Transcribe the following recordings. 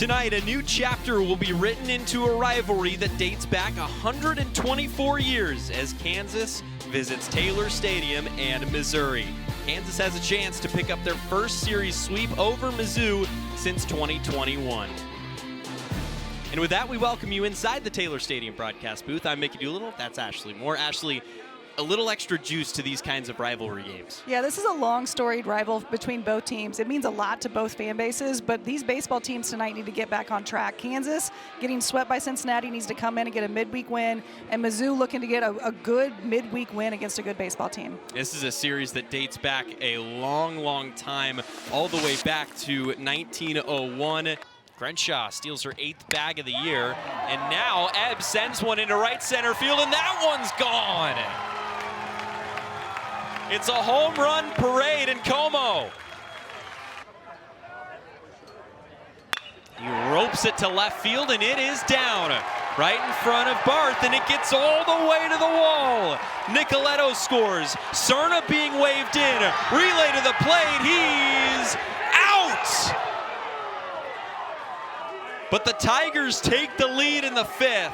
Tonight, a new chapter will be written into a rivalry that dates back 124 years as Kansas visits Taylor Stadium and Missouri. Kansas has a chance to pick up their first series sweep over Mizzou since 2021. And with that, we welcome you inside the Taylor Stadium broadcast booth. I'm Mickey Doolittle. That's Ashley Moore. Ashley, a little extra juice to these kinds of rivalry games. Yeah, this is a long storied rival between both teams. It means a lot to both fan bases, but these baseball teams tonight need to get back on track. Kansas getting swept by Cincinnati needs to come in and get a midweek win, and Mizzou looking to get a good midweek win against a good baseball team. This is a series that dates back a long, long time, all the way back to 1901. Crenshaw steals her 8th bag of the year, and now Ebb sends one into right center field, and that one's gone. It's a home run parade in Como. He ropes it to left field, and it is down right in front of Barth, and it gets all the way to the wall. Nicoletto scores. Cerna being waved in. Relay to the plate. He's out. But the Tigers take the lead in the 5th.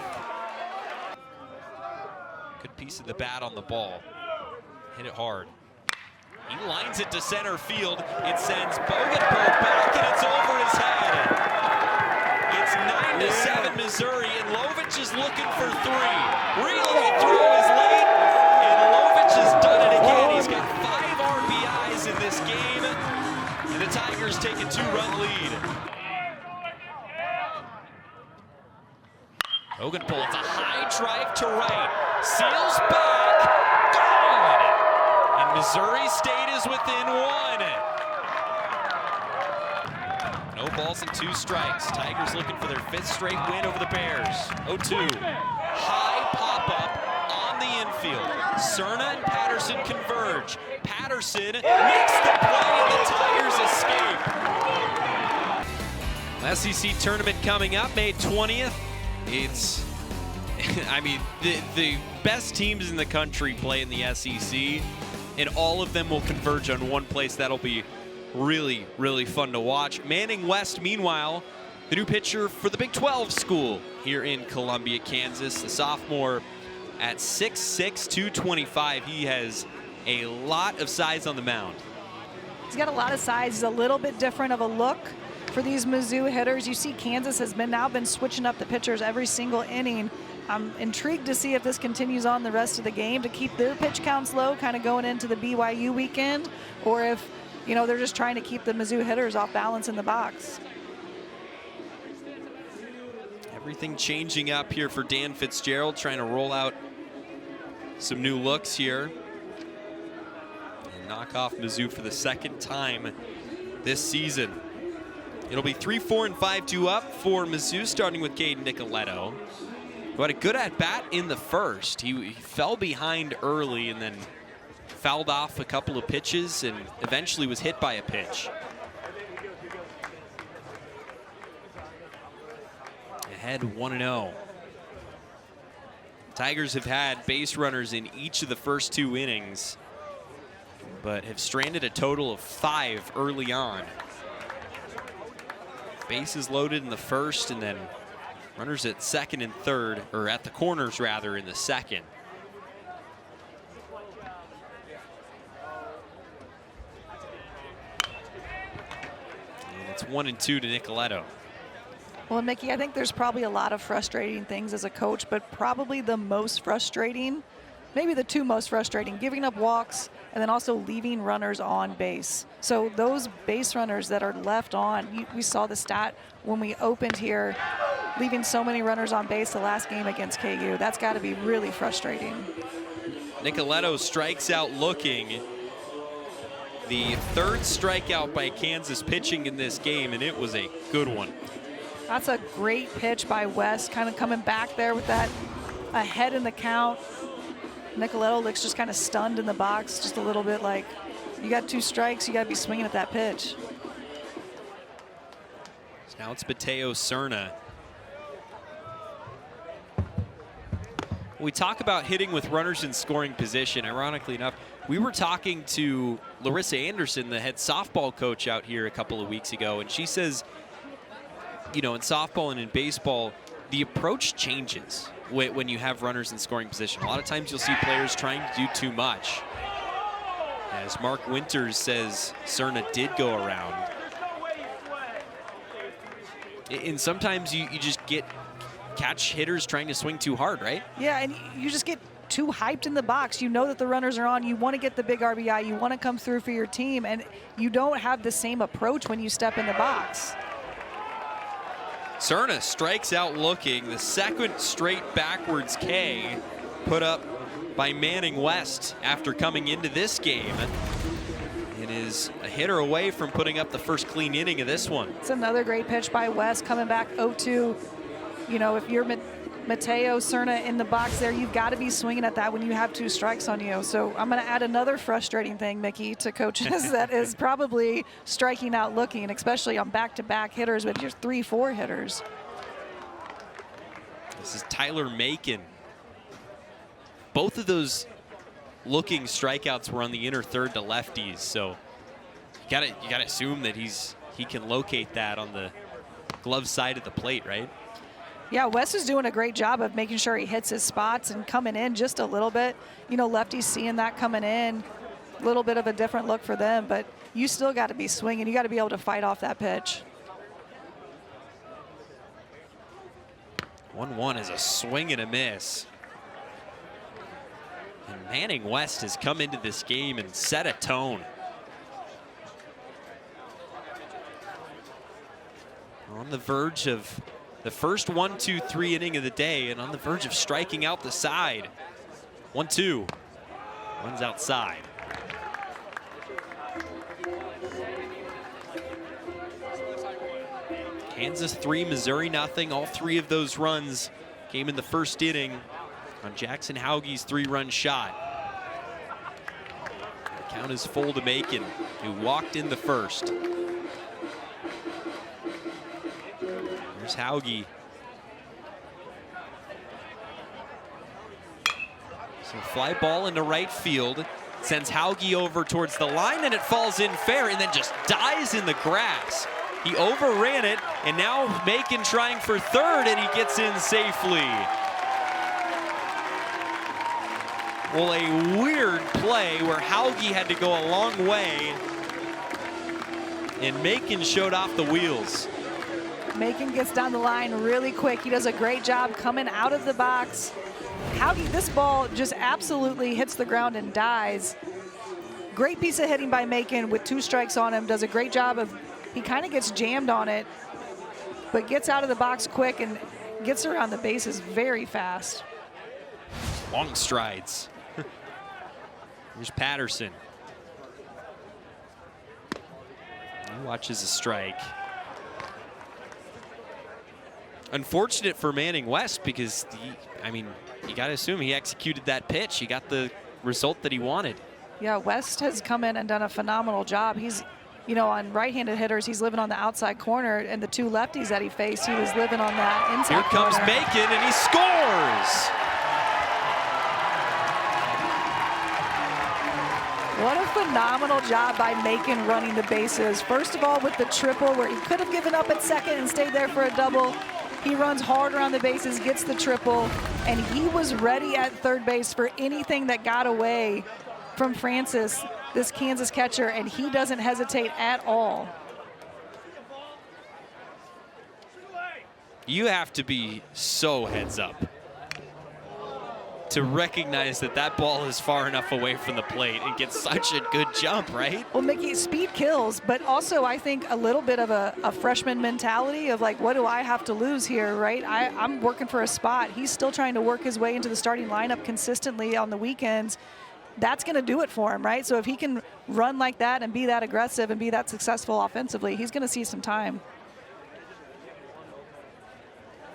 Good piece of the bat on the ball. Hit it hard. He lines it to center field. It sends Bogenpool back, and it's over his head. It's 9-7 Missouri, and Lovich is looking for 3. Relay throw is late, and Lovich has done it again. He's got 5 RBIs in this game, and the Tigers take a 2-run lead. Bogenpool, it's a high drive to right. Seals back. Gone! And Missouri State is within 1. No balls and 2 strikes. Tigers looking for their 5th straight win over the Bears. 0-2. High pop-up on the infield. Cerna and Patterson converge. Patterson makes the play, and the Tigers escape. SEC tournament coming up, May 20th. It's, I mean, the best teams in the country play in the SEC, and all of them will converge on one place. That'll be really, really fun to watch. Manning West, meanwhile, the new pitcher for the Big 12 school here in Columbia, Kansas. The sophomore at 6'6", 225. He has a lot of size on the mound. He's got a lot of size. He's a little bit different of a look for these Mizzou hitters. You see Kansas has now been switching up the pitchers every single inning. I'm intrigued to see if this continues on the rest of the game to keep their pitch counts low, kind of going into the BYU weekend, or if, you know, they're just trying to keep the Mizzou hitters off balance in the box. Everything changing up here for Dan Fitzgerald, trying to roll out some new looks here and knock off Mizzou for the 2nd time this season. It'll be 3-4 and 5-2 up for Mizzou, starting with Caden Nicoletto, who had a good at-bat in the 1st. He fell behind early and then fouled off a couple of pitches and eventually was hit by a pitch. Ahead 1-0. Tigers have had base runners in each of the first 2 innings, but have stranded a total of 5 early on. Bases loaded in the 1st, and then runners at 2nd and 3rd, or at the corners rather, in the 2nd. And it's 1-2 to Nicoletto. Well, Mickey, I think there's probably a lot of frustrating things as a coach, but probably the most frustrating, maybe the 2 most frustrating, giving up walks and then also leaving runners on base. So those base runners that are left on, we saw the stat when we opened here, leaving so many runners on base the last game against KU. That's got to be really frustrating. Nicoletto strikes out looking. The 3rd strikeout by Kansas pitching in this game, and it was a good one. That's a great pitch by West, kind of coming back there with that ahead in the count. Nicoletto looks just kind of stunned in the box, just a little bit like, you got 2 strikes, you got to be swinging at that pitch. So now it's Mateo Cerna. We talk about hitting with runners in scoring position. Ironically enough, we were talking to Larissa Anderson, the head softball coach out here a couple of weeks ago, and she says you know, in softball and in baseball, the approach changes when you have runners in scoring position. A lot of times you'll see players trying to do too much. As Mark Winters says, Cerna did go around. And sometimes you just catch hitters trying to swing too hard, right? Yeah, and you just get too hyped in the box. You know that the runners are on. You want to get the big RBI. You want to come through for your team, and you don't have the same approach when you step in the box. Cerna strikes out looking. The second straight backwards K put up by Manning West after coming into this game. It is a hitter away from putting up the first clean inning of this one. It's another great pitch by West coming back 0-2. You know, if you're Mateo Cerna in the box there, you've got to be swinging at that when you have 2 strikes on you. So I'm going to add another frustrating thing, Mickey, to coaches that is probably striking out looking, especially on back-to-back hitters with just 3-4 hitters. This is Tyler Macon. Both of those looking strikeouts were on the inner third to lefties, so you gotta assume that he can locate that on the glove side of the plate, right? Yeah, Wes is doing a great job of making sure he hits his spots and coming in just a little bit. You know, lefties seeing that coming in, a little bit of a different look for them, but you still got to be swinging. You got to be able to fight off that pitch. 1-1 is a swing and a miss. And Manning West has come into this game and set a tone. On the verge of the first 1-2-3 inning of the day, and on the verge of striking out the side. 1-2. Runs outside. Kansas 3, Missouri nothing. All 3 of those runs came in the first inning on Jackson Hauge's 3-run shot. The count is full to Macon, who walked in the first. Here's Hauge. So fly ball into right field. Sends Hauge over towards the line, and it falls in fair and then just dies in the grass. He overran it, and now Macon trying for third, and he gets in safely. Well, a weird play where Hauge had to go a long way, and Macon showed off the wheels. Macon gets down the line really quick. He does a great job coming out of the box. Hauge, this ball just absolutely hits the ground and dies. Great piece of hitting by Macon with 2 strikes on him. Does a great job of, he kind of gets jammed on it, but gets out of the box quick and gets around the bases very fast. Long strides. Here's Patterson. He watches a strike. Unfortunate for Manning West because, you got to assume he executed that pitch. He got the result that he wanted. Yeah, West has come in and done a phenomenal job. He's, you know, on right-handed hitters, he's living on the outside corner, and the 2 lefties that he faced, he was living on that inside corner. Here comes Macon, and he scores! What a phenomenal job by Macon running the bases. First of all, with the triple where he could have given up at second and stayed there for a double. He runs hard around the bases, gets the triple, and he was ready at third base for anything that got away from Francis, this Kansas catcher, and he doesn't hesitate at all. You have to be so heads up to recognize that that ball is far enough away from the plate and get such a good jump, right? Well, Mickey, speed kills, but also I think a little bit of a freshman mentality of like, what do I have to lose here, right? I'm working for a spot. He's still trying to work his way into the starting lineup consistently on the weekends. That's going to do it for him, right? So if he can run like that and be that aggressive and be that successful offensively, he's going to see some time.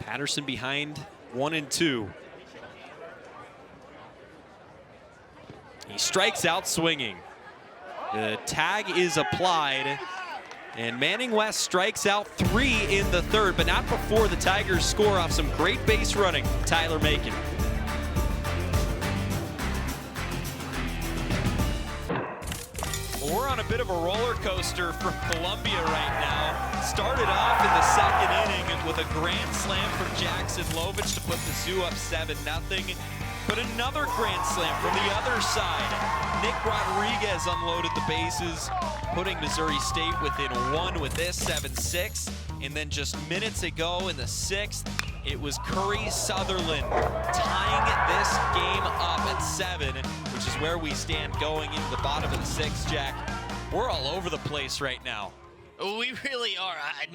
Patterson behind 1-2. He strikes out swinging. The tag is applied, and Manning West strikes out 3 in the third, but not before the Tigers score off some great base running. Tyler Macon. We're on a bit of a roller coaster from Columbia right now. Started off in the second inning with a grand slam from Jackson Lovich to put the Zoo up 7-0. But another grand slam from the other side. Nick Rodriguez unloaded the bases, putting Missouri State within 1 with this 7-6. And then just minutes ago in the 6th, it was Curry Sutherland tying this game up at 7, which is where we stand going into the bottom of the 6th, Jack. We're all over the place right now. We really are.